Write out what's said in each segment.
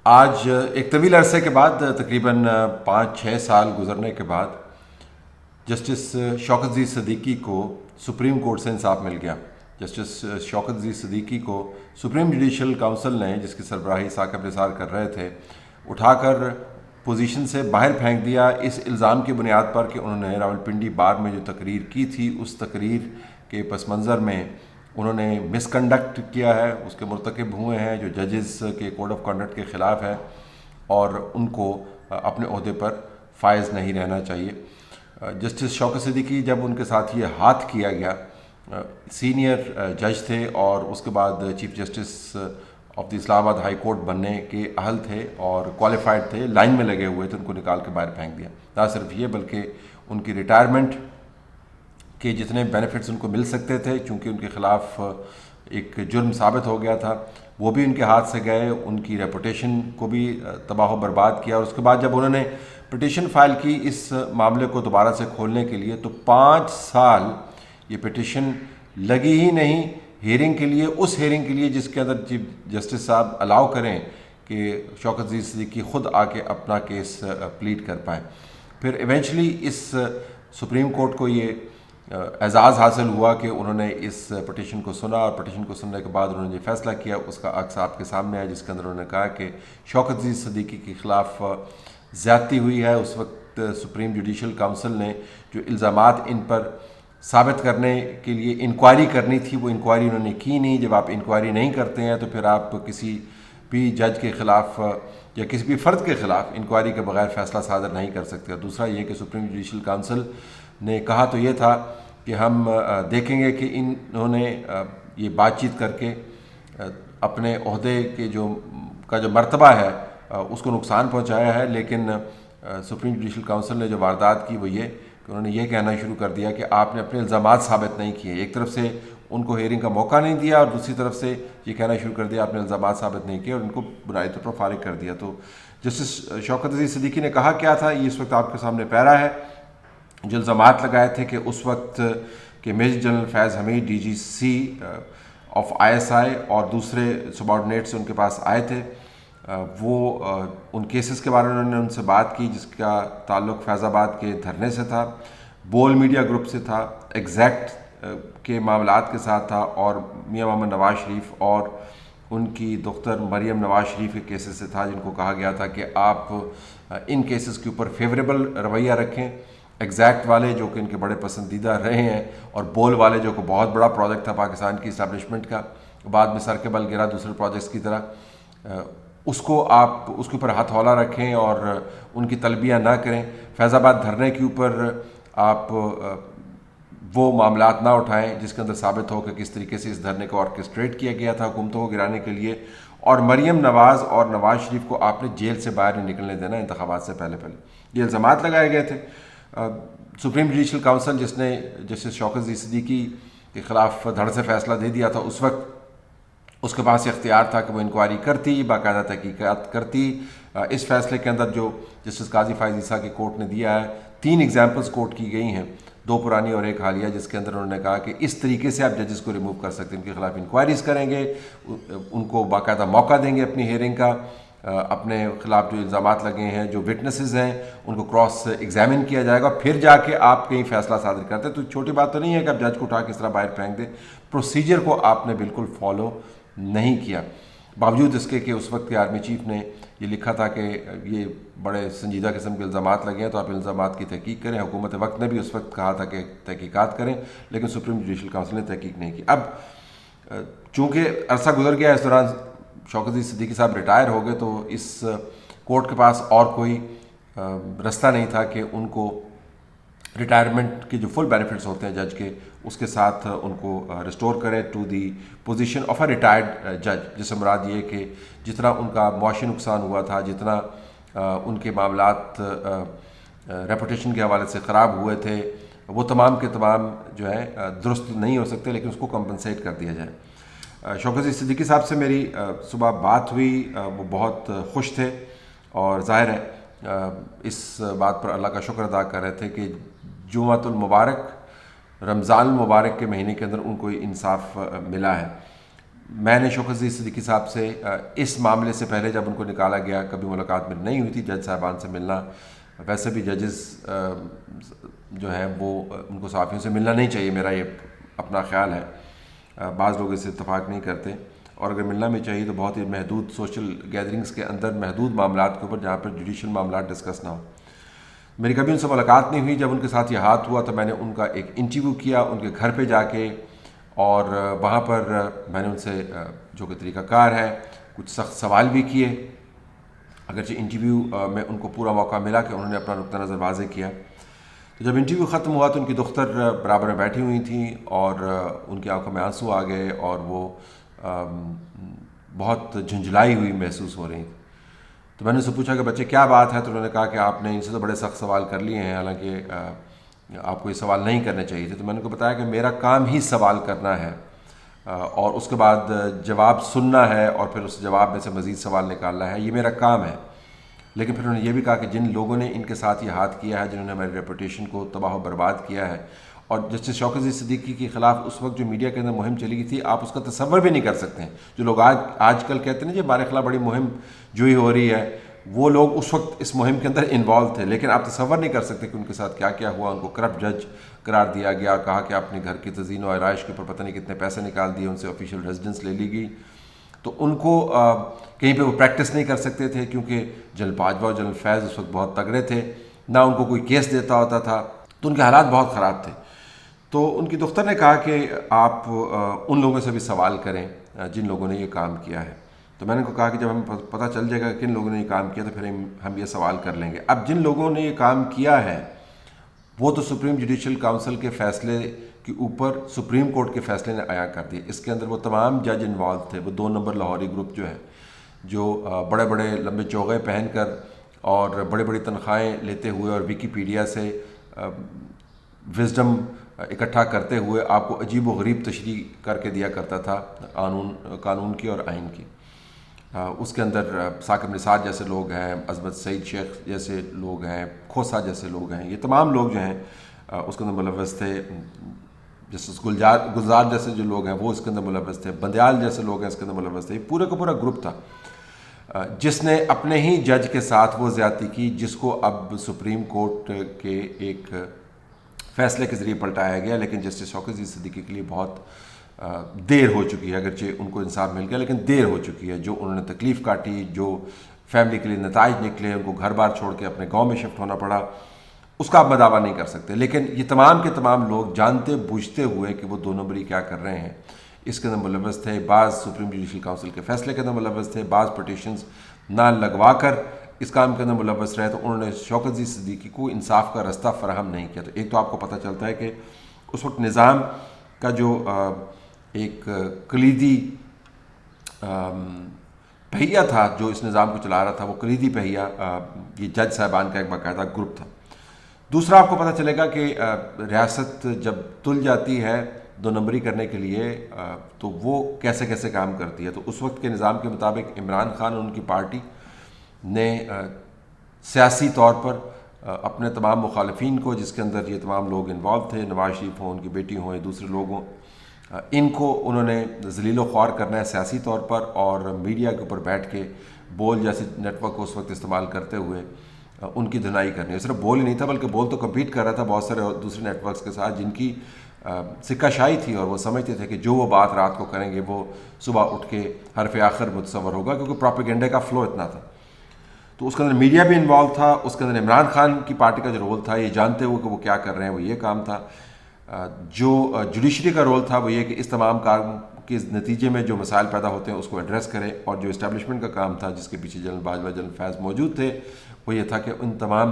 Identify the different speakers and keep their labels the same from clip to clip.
Speaker 1: آج ایک طویل عرصے کے بعد تقریباً 5-6 سال گزرنے کے بعد جسٹس شوکت عزیز صدیقی کو سپریم کورٹ سے انصاف مل گیا۔ جسٹس شوکت عزیز صدیقی کو سپریم جوڈیشل کونسل نے، جس کی سربراہی ثاقب نثار کر رہے تھے، اٹھا کر پوزیشن سے باہر پھینک دیا اس الزام کی بنیاد پر کہ انہوں نے راولپنڈی بار میں جو تقریر کی تھی، اس تقریر کے پس منظر میں انہوں نے مس کنڈکٹ کیا ہے، اس کے مرتکب ہوئے ہیں، جو ججز کے کوڈ آف کنڈکٹ کے خلاف ہے، اور ان کو اپنے عہدے پر فائز نہیں رہنا چاہیے۔ جسٹس شوکت صدیقی، جب ان کے ساتھ یہ ہاتھ کیا گیا، سینئر جج تھے اور اس کے بعد چیف جسٹس آف دی اسلام آباد ہائی کورٹ بننے کے اہل تھے اور کوالیفائڈ تھے، لائن میں لگے ہوئے تھے، ان کو نکال کے باہر پھینک دیا۔ نہ صرف یہ بلکہ ان کی ریٹائرمنٹ کے جتنے بینیفٹس ان کو مل سکتے تھے، چونکہ ان کے خلاف ایک جرم ثابت ہو گیا تھا، وہ بھی ان کے ہاتھ سے گئے، ان کی ریپوٹیشن کو بھی تباہ و برباد کیا۔ اور اس کے بعد جب انہوں نے پٹیشن فائل کی اس معاملے کو دوبارہ سے کھولنے کے لیے، تو 5 سال یہ پٹیشن لگی ہی نہیں ہیئرنگ کے لیے، اس ہیئرنگ کے لیے جس کے اندر چیف جسٹس صاحب الاؤ کریں کہ شوکت عزیز صدیقی خود آ کے اپنا کیس پلیڈ کر پائیں۔ پھر ایونچولی اس سپریم کورٹ کو یہ اعزاز حاصل ہوا کہ انہوں نے اس پٹیشن کو سنا، اور پٹیشن کو سننے کے بعد انہوں نے یہ فیصلہ کیا، اس کا عکس آپ کے سامنے ہے، جس کے اندر انہوں نے کہا کہ شوکت عزیز صدیقی کے خلاف زیادتی ہوئی ہے۔ اس وقت سپریم جوڈیشل کونسل نے جو الزامات ان پر ثابت کرنے کے لیے انکوائری کرنی تھی، وہ انکوائری انہوں نے کی نہیں۔ جب آپ انکوائری نہیں کرتے ہیں تو پھر آپ کسی بھی جج کے خلاف یا کسی بھی فرد کے خلاف انکوائری کے بغیر فیصلہ صادر نہیں کر سکتے۔ اور دوسرا یہ کہ سپریم جوڈیشل کونسل نے کہا تو یہ تھا کہ ہم دیکھیں گے کہ انہوں نے یہ بات چیت کر کے اپنے عہدے کے جو مرتبہ ہے اس کو نقصان پہنچایا ہے، لیکن سپریم جوڈیشل کونسل نے جو واردات کی وہ یہ کہ انہوں نے یہ کہنا شروع کر دیا کہ آپ نے اپنے الزامات ثابت نہیں کیے۔ ایک طرف سے ان کو ہیئرنگ کا موقع نہیں دیا، اور دوسری طرف سے یہ کہنا شروع کر دیا آپ نے الزامات ثابت نہیں کیے، اور ان کو بنیادی طور پر فارغ کر دیا۔ تو جسٹس شوکت عزیز صدیقی نے کہا کیا تھا، یہ اس وقت آپ کے سامنے پیرا ہے۔ جو الزامات لگائے تھے کہ اس وقت کہ major general Faiz Hameed D G C of ISI اور دوسرے سبارڈینیٹس ان کے پاس آئے تھے، وہ ان کیسز کے بارے میں انہوں نے ان سے بات کی جس کا تعلق فیض آباد کے دھرنے سے تھا، بول میڈیا گروپ سے تھا، ایگزیکٹ کے معاملات کے ساتھ تھا، اور میاں محمد نواز شریف اور ان کی دختر مریم نواز شریف کے کیسز سے تھا، جن کو کہا گیا تھا کہ آپ ان کیسز کے اوپر فیوریبل رویہ رکھیں۔ ایگزیکٹ والے جو کہ ان کے بڑے پسندیدہ رہے ہیں، اور بول والے جو کہ بہت بڑا پروجیکٹ تھا پاکستان کی اسٹیبلشمنٹ کا، بعد میں سر کے بل گرا دوسرے پروجیکٹس کی طرح، اس کو آپ اس کے اوپر ہاتھ ہولا رکھیں اور ان کی تلبیہ نہ کریں۔ فیض آباد دھرنے کے اوپر آپ وہ معاملات نہ اٹھائیں جس کے اندر ثابت ہو کہ کس طریقے سے اس دھرنے کو آرکسٹریٹ کیا گیا تھا حکومتوں کو گرانے کے لیے، اور مریم نواز اور نواز شریف کو آپ نے جیل سے باہر نہیں نکلنے دینا انتخابات سے پہلے۔ یہ الزامات لگائے گئے تھے۔ سپریم جوڈیشل کونسل، جس نے جسٹس شوکت عزیز صدیقی کے خلاف دھڑ سے فیصلہ دے دیا تھا، اس وقت اس کے پاس اختیار تھا کہ وہ انکوائری کرتی، باقاعدہ تحقیقات کرتی۔ اس فیصلے کے اندر جو جسٹس قاضی فائز عیسیٰ کی کورٹ نے دیا ہے، 3 ایگزامپلس کوٹ کی گئی ہیں، 2 پرانی اور 1 حالیہ، جس کے اندر انہوں نے کہا کہ اس طریقے سے آپ ججز کو ریموو کر سکتے ہیں، ان کے خلاف انکوائریز کریں گے، ان کو باقاعدہ موقع دیں گے اپنی ہیئرنگ کا، اپنے خلاف جو الزامات لگے ہیں، جو وٹنسز ہیں، ان کو کراس ایگزامن کیا جائے گا، پھر جا کے آپ کہیں فیصلہ صادر کرتے ہیں۔ تو چھوٹی بات تو نہیں ہے کہ آپ جج کو اٹھا کے اس طرح باہر پھینک دیں۔ پروسیجر کو آپ نے بالکل فالو نہیں کیا، باوجود اس کے کہ اس وقت کے آرمی چیف نے یہ لکھا تھا کہ یہ بڑے سنجیدہ قسم کے الزامات لگے ہیں، تو آپ الزامات کی تحقیق کریں۔ حکومت وقت نے بھی اس وقت کہا تھا کہ تحقیقات کریں، لیکن سپریم جوڈیشل کونسل نے تحقیق نہیں کی۔ اب چونکہ عرصہ گزر گیا، اس دوران شوکت عزیز صدیقی صاحب ریٹائر ہو گئے، تو اس کورٹ کے پاس اور کوئی رستہ نہیں تھا کہ ان کو ریٹائرمنٹ کے جو فل بینیفٹس ہوتے ہیں جج کے، اس کے ساتھ ان کو ریسٹور کریں to the position of a retired جج، جس سے مراد یہ کہ جتنا ان کا معاشی نقصان ہوا تھا، جتنا ان کے معاملات ریپوٹیشن کے حوالے سے خراب ہوئے تھے، وہ تمام کے تمام جو ہے درست نہیں ہو سکتے، لیکن اس کو کمپنسیٹ کر دیا جائے۔ شوکت عزیز صدیقی صاحب سے میری صبح بات ہوئی، وہ بہت خوش تھے، اور ظاہر ہے اس بات پر اللہ کا شکر ادا کر رہے تھے کہ جمعۃ المبارک، رمضان المبارک کے مہینے کے اندر ان کو انصاف ملا ہے۔ میں نے شوکت عزیز صدیقی صاحب سے اس معاملے سے پہلے جب ان کو نکالا گیا کبھی ملاقات میری نہیں ہوئی تھی جج صاحبان سے ملنا. ویسے بھی ججز جو ہیں وہ ان کو صحافیوں سے ملنا نہیں چاہیے، میرا یہ اپنا خیال ہے. بعض لوگ اس سے اتفاق نہیں کرتے، اور اگر ملنا بھی چاہیے تو بہت ہی محدود سوشل گیدرنگز کے اندر، محدود معاملات کے اوپر جہاں پر جوڈیشل معاملات ڈسکس نہ ہو. میری کبھی ان سے ملاقات نہیں ہوئی. جب ان کے ساتھ یہ ہاتھ ہوا تو میں نے ان کا ایک انٹرویو کیا ان کے گھر پہ جا کے، اور وہاں پر میں نے ان سے جو کہ طریقہ کار ہے کچھ سخت سوال بھی کیے، اگرچہ انٹرویو میں ان کو پورا موقع ملا کہ انہوں نے اپنا نقطہ نظر واضح کیا. تو جب انٹرویو ختم ہوا تو ان کی دختر برابر میں بیٹھی ہوئی تھیں، اور ان کی آنکھوں میں آنسو آ گئے، اور وہ بہت جھنجھلائی ہوئی محسوس ہو رہی تھیں. تو میں نے ان سے پوچھا کہ بچے کیا بات ہے؟ تو انہوں نے کہا کہ آپ نے ان سے تو بڑے سخت سوال کر لیے ہیں، حالانکہ آپ کو یہ سوال نہیں کرنے چاہیے تھے. تو میں نے ان کو بتایا کہ میرا کام ہی سوال کرنا ہے، اور اس کے بعد جواب سننا ہے، اور پھر اس جواب میں سے مزید سوال نکالنا ہے، یہ میرا کام ہے. لیکن پھر انہوں نے یہ بھی کہا کہ جن لوگوں نے ان کے ساتھ یہ ہاتھ کیا ہے، جنہوں نے ہماری ریپوٹیشن کو تباہ و برباد کیا ہے، اور جسٹس شوکت عزیز صدیقی کے خلاف اس وقت جو میڈیا کے اندر مہم چلی گئی تھی، آپ اس کا تصور بھی نہیں کر سکتے ہیں. جو لوگ آج کل کہتے ہیں جی ہمارے خلاف بڑی مہم جوئی ہو رہی ہے، وہ لوگ اس وقت اس مہم کے اندر انوالو تھے. لیکن آپ تصور نہیں کر سکتے کہ ان کے ساتھ کیا کیا ہوا. ان کو کرپٹ جج قرار دیا گیا، کہا کہ اپنے گھر کی تزئین و آرائش کے اوپر پتہ نہیں کتنے پیسے نکال دیے، ان سے آفیشیل ریزیڈنس لے لی گئی. تو ان کو کہیں پہ وہ پریکٹس نہیں کر سکتے تھے، کیونکہ جنرل باجوہ اور جنرل فیض اس وقت بہت تگڑے تھے، نہ ان کو کوئی کیس دیتا ہوتا تھا. تو ان کے حالات بہت خراب تھے. تو ان کی دختر نے کہا کہ آپ ان لوگوں سے بھی سوال کریں جن لوگوں نے یہ کام کیا ہے. تو میں نے کو کہا کہ جب ہمیں پتہ چل جائے گا کہ کن لوگوں نے یہ کام کیا تو پھر ہم یہ سوال کر لیں گے. اب جن لوگوں نے یہ کام کیا ہے وہ تو سپریم جوڈیشل کاؤنسل کے فیصلے کے اوپر سپریم کورٹ کے فیصلے نے عیاں کر دی. اس کے اندر وہ تمام جج انوالو تھے. وہ 2 نمبر لاہوری گروپ جو ہے، جو بڑے بڑے لمبے چوغے پہن کر اور بڑی بڑی تنخواہیں لیتے ہوئے اور ویکیپیڈیا سے وزڈم اکٹھا کرتے ہوئے آپ کو عجیب و غریب تشریح کر کے دیا کرتا تھا قانون کی اور آئین کی. اس کے اندر ثاقب نثار جیسے لوگ ہیں، عظمت سعید شیخ جیسے لوگ ہیں، کھوسا جیسے لوگ ہیں، یہ تمام لوگ جو ہیں اس کے اندر ملوث تھے. جسٹس گلزار جیسے جو لوگ ہیں وہ اس کے اندر ملوث تھے. بندیال جیسے لوگ ہیں اس کے اندر ملوث تھے. یہ پورے کا پورا گروپ تھا جس نے اپنے ہی جج کے ساتھ وہ زیادتی کی جس کو اب سپریم کورٹ کے ایک فیصلے کے ذریعے پلٹایا گیا. لیکن جسٹس شوکت عزیز صدیقی کے لیے بہت دیر ہو چکی ہے، اگرچہ ان کو انصاف مل گیا لیکن دیر ہو چکی ہے. جو انہوں نے تکلیف کاٹی، جو فیملی کے لیے نتائج نکلے، ان کو گھر بار چھوڑ کے اپنے گاؤں میں شفٹ ہونا پڑا، اس کا آپ دعویٰ نہیں کر سکتے. لیکن یہ تمام کے تمام لوگ جانتے بوجھتے ہوئے کہ وہ 2 نمبری کیا کر رہے ہیں اس کے اندر ملوث تھے. بعض سپریم جوڈیشل کاؤنسل کے فیصلے کے اندر ملوث تھے، بعض پٹیشنز نہ لگوا کر اس کام کے اندر ملوث رہے. تو انہوں نے شوکت عزیز صدیقی کو انصاف کا رستہ فراہم نہیں کیا. تو ایک تو آپ کو پتہ چلتا ہے کہ اس وقت نظام کا جو ایک کلیدی پہیہ تھا جو اس نظام کو چلا رہا تھا، وہ کلیدی پہیہ یہ جج صاحبان کا ایک باقاعدہ گروپ تھا. دوسرا آپ کو پتہ چلے گا کہ ریاست جب تل جاتی ہے 2 نمبری کرنے کے لیے تو وہ کیسے کیسے کام کرتی ہے. تو اس وقت کے نظام کے مطابق عمران خان اور ان کی پارٹی نے سیاسی طور پر اپنے تمام مخالفین کو، جس کے اندر یہ تمام لوگ انوالو تھے، نواز شریف ہوں، ان کی بیٹی ہوں یا دوسرے لوگ ہوں، ان کو انہوں نے ذلیل و خوار کرنا ہے سیاسی طور پر، اور میڈیا کے اوپر بیٹھ کے بول جیسے نیٹ ورک کو اس وقت استعمال کرتے ہوئے ان کی دھنائی کرنی ہے. صرف بول ہی نہیں تھا بلکہ بول تو کمپیٹ کر رہا تھا بہت سارے دوسرے نیٹ ورکس کے ساتھ جن کی سکہ شائی تھی، اور وہ سمجھتے تھے کہ جو وہ بات رات کو کریں گے وہ صبح اٹھ کے حرف آخر متصور ہوگا، کیونکہ پروپیگنڈے کا فلو اتنا تھا. تو اس کے اندر میڈیا بھی انوالو تھا. اس کے اندر عمران خان کی پارٹی کا جو رول تھا، یہ جانتے ہوئے کہ وہ کیا کر رہے ہیں، وہ یہ کام تھا. جو جوڈیشری کا رول تھا وہ یہ کہ اس تمام کام کے نتیجے میں جو مسائل پیدا ہوتے ہیں اس کو ایڈریس کرے. اور جو اسٹیبلشمنٹ کا کام تھا جس کے پیچھے جنرل باجوہ، جنرل فیض موجود تھے، وہ یہ تھا کہ ان تمام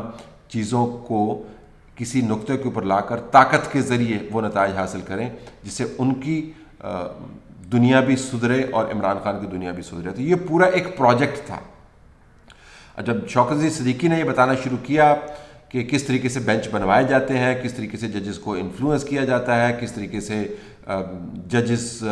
Speaker 1: چیزوں کو کسی نقطے کے اوپر لا کر طاقت کے ذریعے وہ نتائج حاصل کریں جس سے ان کی دنیا بھی سدھرے اور عمران خان کی دنیا بھی سدھرے. تو یہ پورا ایک پروجیکٹ تھا. جب شوکت عزیز صدیقی نے یہ بتانا شروع کیا کہ کس طریقے سے بینچ بنوائے جاتے ہیں، کس طریقے سے ججز کو انفلوئنس کیا جاتا ہے، کس طریقے سے ججز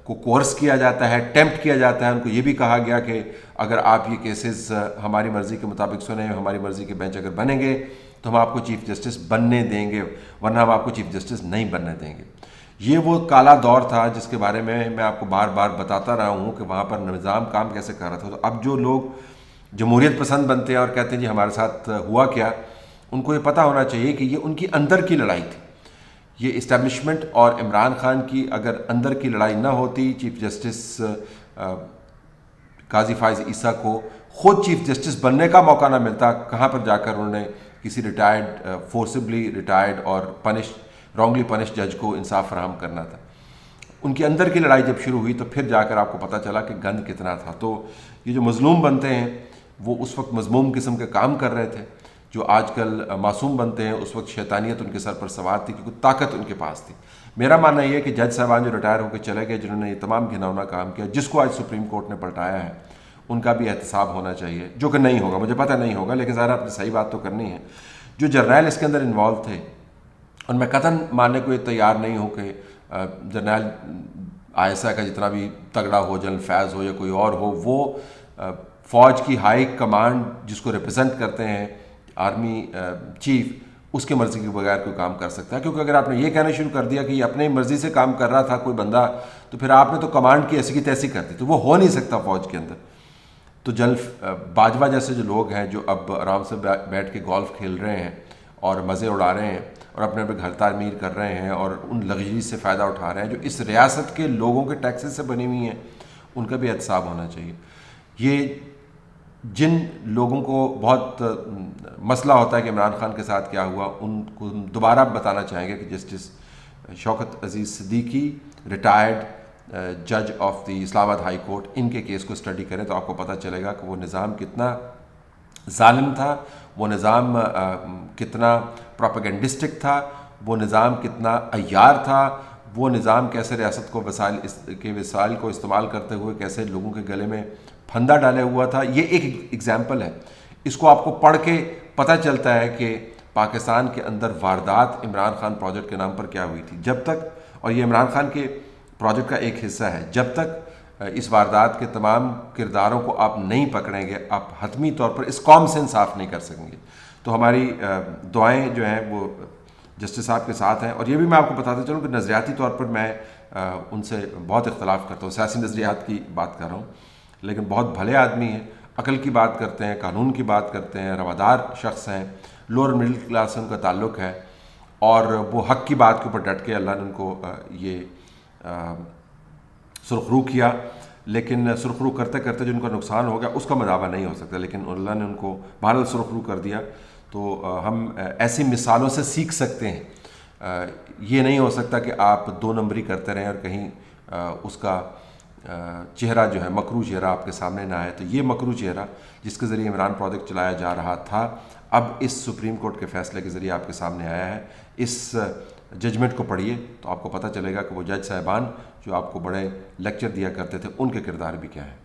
Speaker 1: کو کورس کیا جاتا ہے، ٹیمپٹ کیا جاتا ہے، ان کو یہ بھی کہا گیا کہ اگر آپ یہ کیسز ہماری مرضی کے مطابق سنیں، ہماری مرضی کے بینچ اگر بنیں گے تو ہم آپ کو چیف جسٹس بننے دیں گے، ورنہ ہم آپ کو چیف جسٹس نہیں بننے دیں گے. یہ وہ کالا دور تھا جس کے بارے میں آپ کو بار بار بتاتا رہا ہوں کہ وہاں پر نظام کام کیسے کر رہا تھا. تو اب جو لوگ جمہوریت پسند بنتے ہیں اور کہتے ہیں جی ہمارے ساتھ ہوا کیا, ان کو یہ پتہ ہونا چاہیے کہ یہ ان کی اندر کی لڑائی تھی. یہ اسٹیبلشمنٹ اور عمران خان کی اگر اندر کی لڑائی نہ ہوتی, چیف جسٹس قاضی فائز عیسیٰ کو خود چیف جسٹس بننے کا موقع نہ ملتا, کہاں پر جا کر انہوں نے کسی ریٹائرڈ فورسبلی ریٹائرڈ اور رانگلی پنش جج کو انصاف فراہم کرنا تھا. ان کی اندر کی لڑائی جب شروع ہوئی تو پھر جا کر آپ کو پتہ چلا کہ گند کتنا تھا. تو یہ جو مظلوم بنتے ہیں وہ اس وقت مذموم قسم کے کام کر رہے تھے, جو آج کل معصوم بنتے ہیں اس وقت شیطانیت ان کے سر پر سوار تھی کیونکہ طاقت ان کے پاس تھی. میرا ماننا یہ ہے کہ جج صاحبان جو ریٹائر ہو کے چلے گئے, جنہوں نے یہ تمام گھناؤنا کام کیا, جس کو آج سپریم کورٹ نے پلٹایا ہے, ان کا بھی احتساب ہونا چاہیے, جو کہ نہیں ہوگا, مجھے پتہ نہیں ہوگا, لیکن ظاہر اپنی صحیح بات تو کرنی ہے. جو جرنیل اس کے اندر انوالو تھے, اور میں قطعاً ماننے کو یہ تیار نہیں ہوں کہ جرنیل آئیسا کا جتنا بھی تگڑا ہو, جنرل فیض ہو یا کوئی اور ہو, وہ فوج کی ہائی کمانڈ جس کو ریپرزینٹ کرتے ہیں آرمی چیف, اس کے مرضی کے بغیر کوئی کام کر سکتا ہے. کیونکہ اگر آپ نے یہ کہنا شروع کر دیا کہ یہ اپنی مرضی سے کام کر رہا تھا کوئی بندہ, تو پھر آپ نے تو کمانڈ کی ایسی کی تیسی کر دی, تو وہ ہو نہیں سکتا فوج کے اندر. تو جنرل باجوہ جیسے جو لوگ ہیں جو اب آرام سے بیٹھ کے گولف کھیل رہے ہیں اور مزے اڑا رہے ہیں اور اپنے اپنے گھر تعمیر کر رہے ہیں اور ان لگژری سے فائدہ اٹھا رہے ہیں جو اس ریاست کے لوگوں کے ٹیکسز سے بنی ہوئی ہیں, ان کا بھی احتساب ہونا چاہیے. یہ جن لوگوں کو بہت مسئلہ ہوتا ہے کہ عمران خان کے ساتھ کیا ہوا, ان کو دوبارہ بتانا چاہیں گے کہ جسٹس شوکت عزیز صدیقی, ریٹائرڈ جج آف دی اسلام آباد ہائی کورٹ, ان کے کیس کو اسٹڈی کریں تو آپ کو پتہ چلے گا کہ وہ نظام کتنا ظالم تھا, وہ نظام کتنا پروپیگنڈسٹک تھا, وہ نظام کتنا عیار تھا, وہ نظام کیسے ریاست کو وسائل کو استعمال کرتے ہوئے کیسے لوگوں کے گلے میں پھندا ڈالے ہوا تھا. یہ ایک ایگزامپل ہے. اس کو آپ کو پڑھ کے پتہ چلتا ہے کہ پاکستان کے اندر واردات عمران خان پروجیکٹ کے نام پر کیا ہوئی تھی. جب تک, اور یہ عمران خان کے پروجیکٹ کا ایک حصہ ہے, جب تک اس واردات کے تمام کرداروں کو آپ نہیں پکڑیں گے, آپ حتمی طور پر اس قوم سے انصاف نہیں کر سکیں گے. تو ہماری دعائیں جو ہیں وہ جسٹس صاحب کے ساتھ ہیں. اور یہ بھی میں آپ کو بتاتا چلوں کہ نظریاتی طور پر میں ان سے بہت اختلاف کرتا ہوں, سیاسی نظریات کی بات کر رہا ہوں, لیکن بہت بھلے آدمی ہیں, عقل کی بات کرتے ہیں, قانون کی بات کرتے ہیں, روادار شخص ہیں, لوور مڈل کلاس سے ان کا تعلق ہے, اور وہ حق کی بات کے اوپر ڈٹ کے اللہ نے ان کو یہ سرخرو کیا. لیکن سرخرو کرتے کرتے جو ان کا نقصان ہو گیا اس کا مداوع نہیں ہو سکتا, لیکن اللہ نے ان کو بہرحال سرخرو کر دیا. تو ہم ایسی مثالوں سے سیکھ سکتے ہیں. یہ نہیں ہو سکتا کہ آپ 2 نمبری کرتے رہیں اور کہیں اس کا چہرہ جو ہے مکرو چہرہ آپ کے سامنے نہ آئے. تو یہ مکرو چہرہ جس کے ذریعے عمران پروجیکٹ چلایا جا رہا تھا, اب اس سپریم کورٹ کے فیصلے کے ذریعے آپ کے سامنے آیا ہے. اس ججمنٹ کو پڑھیے تو آپ کو پتہ چلے گا کہ وہ جج صاحبان جو آپ کو بڑے لیکچر دیا کرتے تھے, ان کے کردار بھی کیا ہے.